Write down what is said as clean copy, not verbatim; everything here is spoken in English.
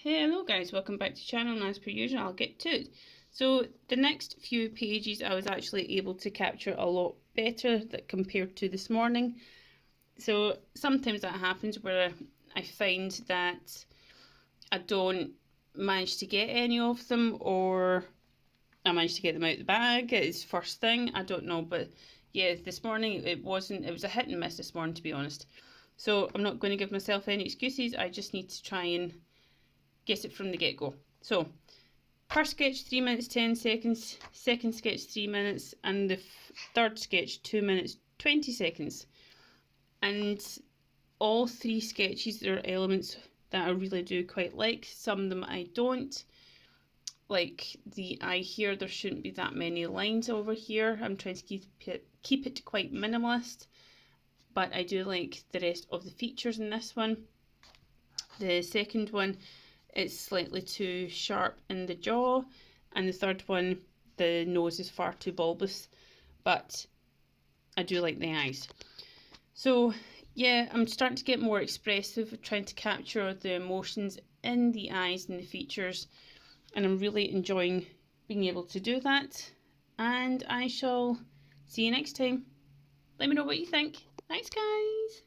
Hello guys, welcome back to the channel, and as per usual I'll get to it. So the next few pages I was actually able to capture a lot better that compared to this morning. So sometimes that happens where I find that I don't manage to get any of them, or I managed to get them out of the bag. It's first thing, I don't know, but yeah, this morning it was a hit and miss this morning, to be honest. So I'm not going to give myself any excuses, I just need to try and get it from the get-go. So first sketch 3 minutes 10 seconds, second sketch 3 minutes, and the third sketch 2 minutes 20 seconds. And all three sketches, there are elements that I really do quite like. Some of them I don't. Like the eye here, there shouldn't be that many lines over here. I'm trying to keep it quite minimalist, but I do like the rest of the features in this one. The second one, it's slightly too sharp in the jaw, and the third one, the nose is far too bulbous, but I do like the eyes. So yeah, I'm starting to get more expressive, trying to capture the emotions in the eyes and the features, and I'm really enjoying being able to do that. And I shall see you next time. Let me know what you think. Thanks guys.